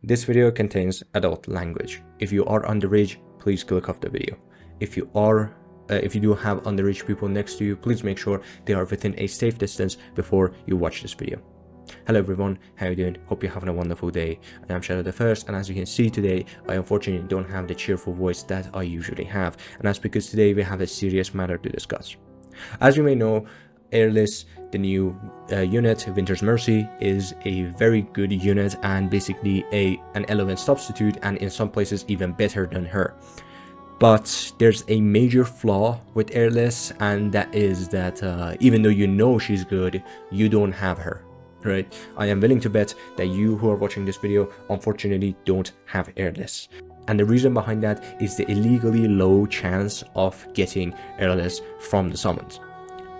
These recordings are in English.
This video contains adult language. If you are underage, please click off the video. If you do have underage people next to you, please make sure they are within a safe distance before you watch this video. Hello everyone, how are you doing? Hope you're having a wonderful day. I am Shadow the First, and as you can see today, I unfortunately don't have the cheerful voice that I usually have, and that's because today we have a serious matter to discuss. As you may know, Eirlys, the new unit, Winter's Mercy, is a very good unit and basically an element substitute, and in some places even better than her. But there's a major flaw with Eirlys, and that is that even though you know she's good, you don't have her. Right? I am willing to bet that you who are watching this video unfortunately don't have Eirlys. And the reason behind that is the illegally low chance of getting Eirlys from the summons.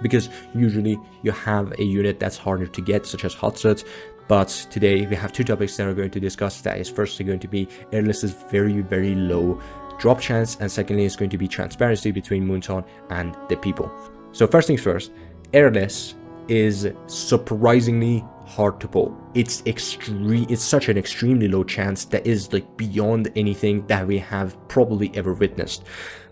Because usually you have a unit that's harder to get, such as Hotset, but today we have two topics that we're going to discuss. That is firstly going to be Eirlys's very low drop chance, and secondly is going to be transparency between Moonton and the people. So first things first, Eirlys is surprisingly hard to pull. It's such an extremely low chance that is like beyond anything that we have probably ever witnessed.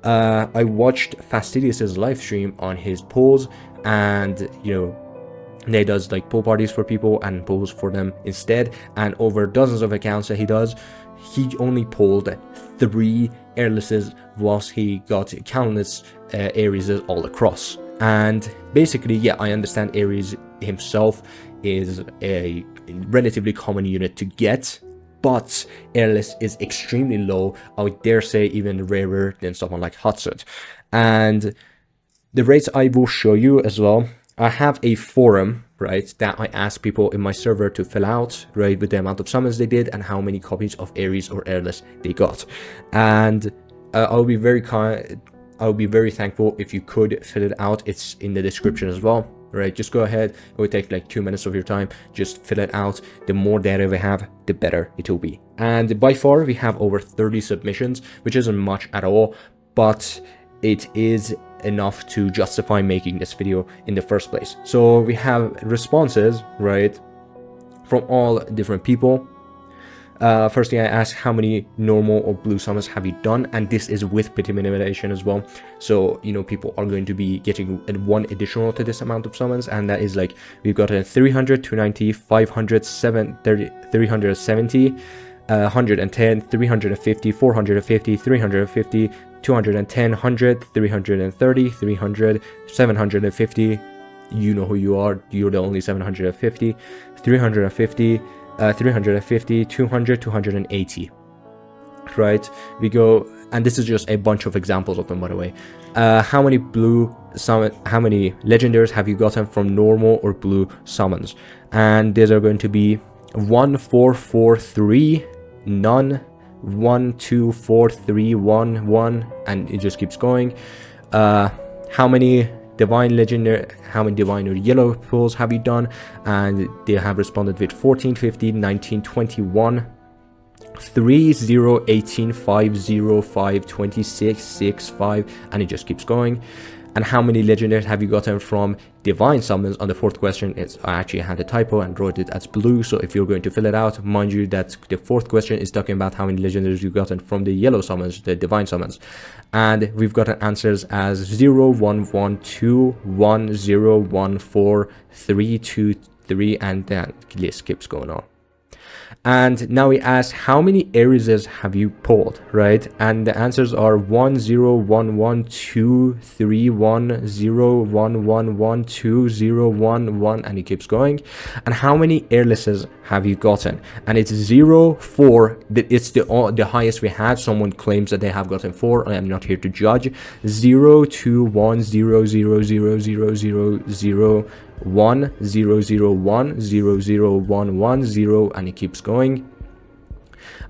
I watched Fastidious's live stream on his polls, and they does like poll parties for people and polls for them instead, and over dozens of accounts that he does, he only polled 3 Eirlyses whilst he got countless Aries all across. And basically, yeah, I understand Aries himself is a relatively common unit to get, but Eirlys is extremely low. I would dare say even rarer than someone like Hotset. And the rates I will show you as well. I have a forum, right, that I asked people in my server to fill out, right, with the amount of summons they did and how many copies of Aries or Eirlys they got. And I'll be very thankful if you could fill it out. It's in the description as well, right? Just go ahead. It will take like 2 minutes of your time. Just fill it out. The more data we have, the better it will be. And by far, we have over 30 submissions, which isn't much at all, but it is enough to justify making this video in the first place. So we have responses, right, from all different people. Firstly, I asked how many normal or blue summons have you done, and this is with pity minimization as well. So people are going to be getting one additional to this amount of summons, and that is like we've got a 300, 290, 500, 370, 110, 350, 450, 350, 210, 100, 330, 300, 750. You know who you are. You're the only 750, 350. 350, 200, 280, right? We go, and this is just a bunch of examples of them, by the way. How many legendaries have you gotten from normal or blue summons? And these are going to be 1, 4, 4, 3, none, 1, 2, 4, 3, 1, 1, and it just keeps going. How many divine or yellow pulls have you done? And they have responded with 14, 15, 19, 21, 3, 0, 18, 5, 0, 5, 26, 6, 5, and it just keeps going. And how many legendaries have you gotten from divine summons? On the 4th question, I actually had a typo and wrote it as blue, so if you're going to fill it out, mind you that the 4th question is talking about how many legendaries you've gotten from the yellow summons, the divine summons. And we've gotten answers as 0, 1, 1, 2, 1, 0, 1, 4, 3, 2, 3, and then the list keeps going on. And now we ask how many Aries have you pulled, right? And the answers are 1, 0, 1, 1, 2, 3, 1, 0, 1, 1, 1, 2, 0, 1, 1, and it keeps going. And how many Eirlyses have you gotten? And it's 0, 4. It's the highest we had. Someone claims that they have gotten 4. I am not here to judge. 0, 2, 1, 0, 0, 0, 0, 0, 0, 1, 0, 0, 1, 0, 0, 1, 1, 0, and it keeps going.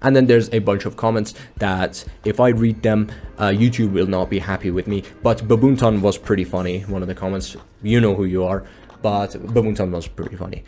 And then there's a bunch of comments that if I read them, YouTube will not be happy with me. But Babunton was pretty funny. One of the comments, you know who you are, but Babunton was pretty funny.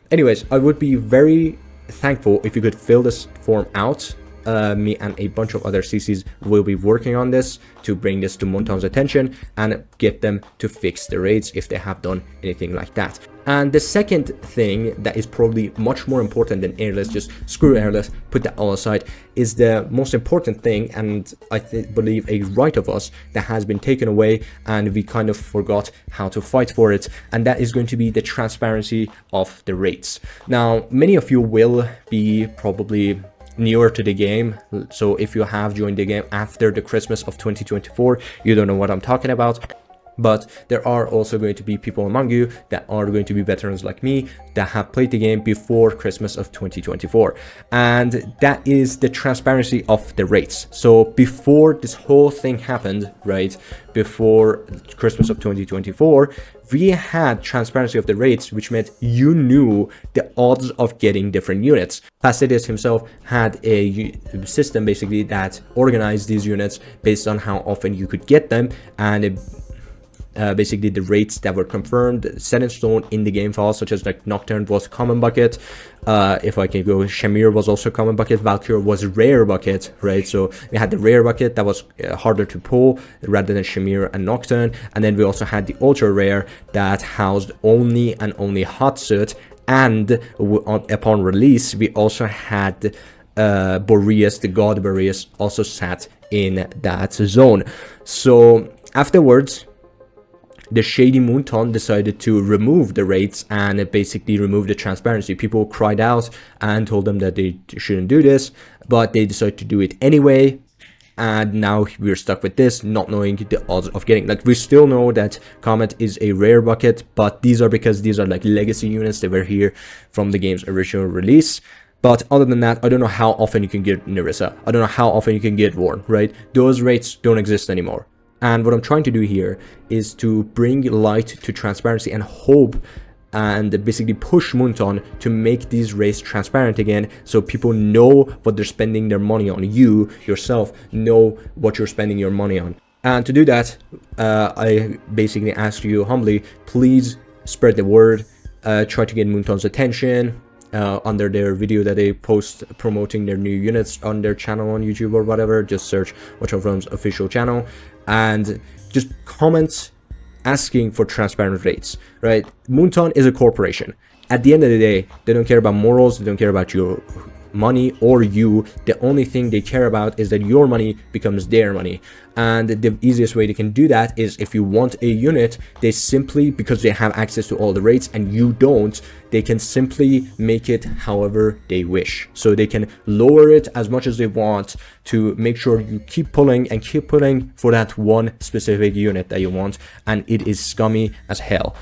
Anyways, I would be very thankful if you could fill this form out. Me and a bunch of other CCs will be working on this to bring this to Moonton's attention and get them to fix the raids if they have done anything like that. And the second thing that is probably much more important than Eirlys, just screw Eirlys, put that all aside, is the most important thing, and I believe a right of us that has been taken away and we kind of forgot how to fight for it, and that is going to be the transparency of the rates. Now, many of you will be probably newer to the game, so if you have joined the game after the Christmas of 2024, you don't know what I'm talking about. But there are also going to be people among you that are going to be veterans like me that have played the game before Christmas of 2024. And that is the transparency of the rates. So before this whole thing happened, right, before Christmas of 2024, we had transparency of the rates, which meant you knew the odds of getting different units. Fastidious himself had a system basically that organized these units based on how often you could get them, and basically the rates that were confirmed, set in stone in the game file, such as like Nocturne was common bucket, if I can go, Shamir was also common bucket, Valkyr was rare bucket, right? So we had the rare bucket that was harder to pull rather than Shamir and Nocturne, and then we also had the ultra rare that housed only and only hot suit, and upon release we also had Boreas, the god Boreas, also sat in that zone. So afterwards, the shady moonton decided to remove the rates and basically remove the transparency. People cried out and told them that they shouldn't do this, but they decided to do it anyway. And now we're stuck with this, not knowing the odds of getting, like, we still know that Comet is a rare bucket, but these are because these are like legacy units that were here from the game's original release. But other than that, I don't know how often you can get Nerissa. I don't know how often you can get Warren, right? Those rates don't exist anymore. And what I'm trying to do here is to bring light to transparency and hope and basically push Moonton to make these rates transparent again, so people know what they're spending their money on. You yourself know what you're spending your money on. And to do that, I basically ask you humbly, please spread the word, try to get Moonton's attention under their video that they post promoting their new units on their channel on YouTube or whatever. Just search Watch Out Realms official channel and just comment asking for transparent rates, right? Moonton is a corporation. At the end of the day, they don't care about morals, they don't care about your money or you. The only thing they care about is that your money becomes their money. And the easiest way they can do that is, if you want a unit, they simply, because they have access to all the rates and you don't, they can simply make it however they wish. So they can lower it as much as they want to make sure you keep pulling and keep pulling for that one specific unit that you want, and it is scummy as hell.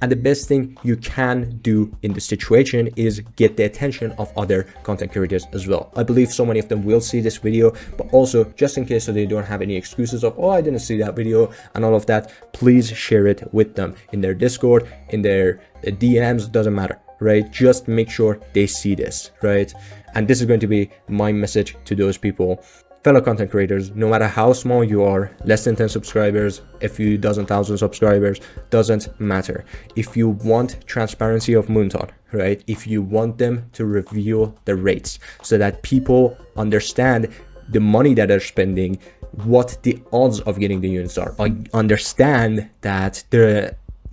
And the best thing you can do in this situation is get the attention of other content creators as well. I believe so many of them will see this video, but also just in case so they don't have any excuses of, oh, I didn't see that video and all of that, please share it with them in their Discord, in their DMs, doesn't matter, right? Just make sure they see this, right? And this is going to be my message to those people. Fellow content creators, no matter how small you are, less than 10 subscribers, a few dozen thousand subscribers, doesn't matter. If you want transparency of Moonton, right? If you want them to reveal the rates so that people understand the money that they're spending, what the odds of getting the units are, understand that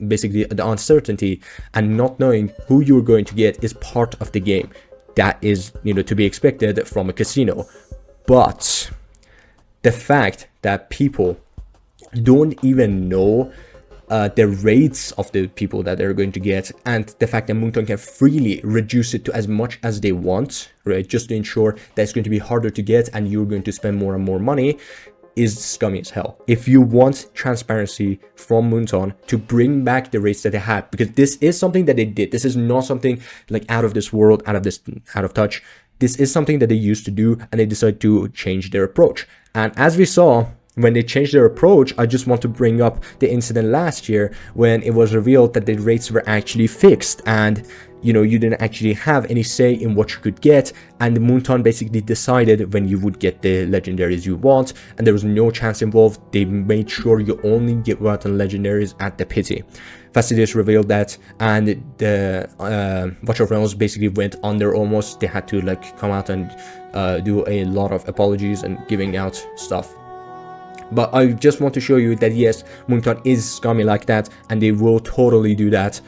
basically the uncertainty and not knowing who you're going to get is part of the game. That is, to be expected from a casino. But the fact that people don't even know the rates of the people that they're going to get, and the fact that Moonton can freely reduce it to as much as they want, right, just to ensure that it's going to be harder to get and you're going to spend more and more money, is scummy as hell. If you want transparency from Moonton to bring back the rates that they had, because this is something that they did, this is not something like out of this world, out of touch. This is something that they used to do, and they decided to change their approach. And as we saw, when they changed their approach, I just want to bring up the incident last year when it was revealed that the rates were actually fixed and you didn't actually have any say in what you could get, and the Moonton basically decided when you would get the legendaries you want, and there was no chance involved. They made sure you only get rotten legendaries at the pity. Fastidious revealed that, and the Watch of Realms basically went under almost. They had to come out and do a lot of apologies and giving out stuff. But I just want to show you that yes, Moonton is scummy like that, and they will totally do that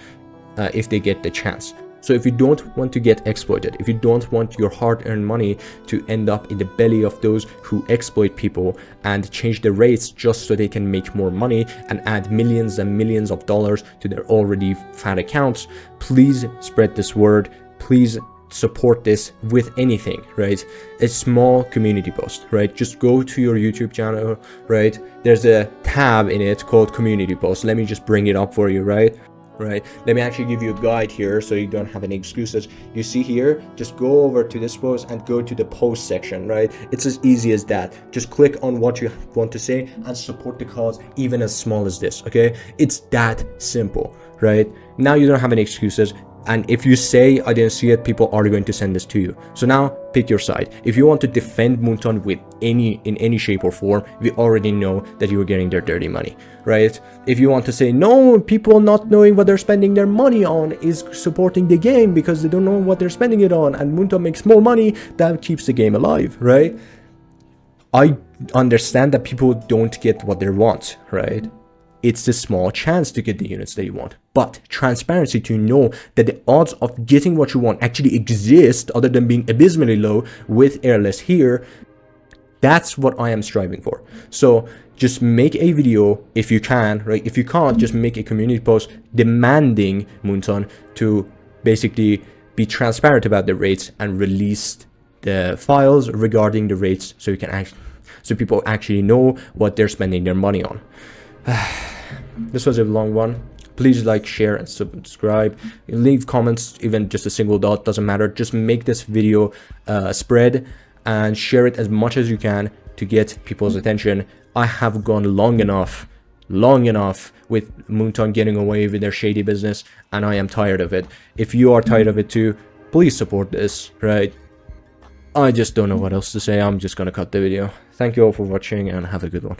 if they get the chance. So if you don't want to get exploited, if you don't want your hard-earned money to end up in the belly of those who exploit people and change the rates just so they can make more money and add millions and millions of dollars to their already fat accounts, please spread this word. Please support this with anything, right? A small community post, right? Just go to your YouTube channel, right? There's a tab in it called community post. Let me just bring it up for you, right? Let me actually give you a guide here so you don't have any excuses. You see here, just go over to this post and go to the post section, right? It's as easy as that. Just click on what you want to say and support the cause, even as small as this, okay? It's that simple, right? Now you don't have any excuses. And if you say I didn't see it, people are going to send this to you. So now pick your side. If you want to defend moonton with in any shape or form, we already know that you are getting their dirty money, right? If you want to say no, people not knowing what they're spending their money on is supporting the game because they don't know what they're spending it on, and moonton makes more money, that keeps the game alive, right? I understand that people don't get what they want, right? It's a small chance to get the units that you want, but transparency to know that the odds of getting what you want actually exist other than being abysmally low with Eirlys here, that's what I am striving for. So just make a video if you can, right? If you can't, just make a community post demanding moonton to basically be transparent about the rates and release the files regarding the rates so you can so people actually know what they're spending their money on. This was a long one. Please like, share, and subscribe. Leave comments, even just a single dot, doesn't matter. Just make this video spread and share it as much as you can to get people's attention. I have gone long enough with moonton getting away with their shady business, and I am tired of it. If you are tired of it too, please support this, right? I just don't know what else to say. I'm just gonna cut the video. Thank you all for watching and have a good one.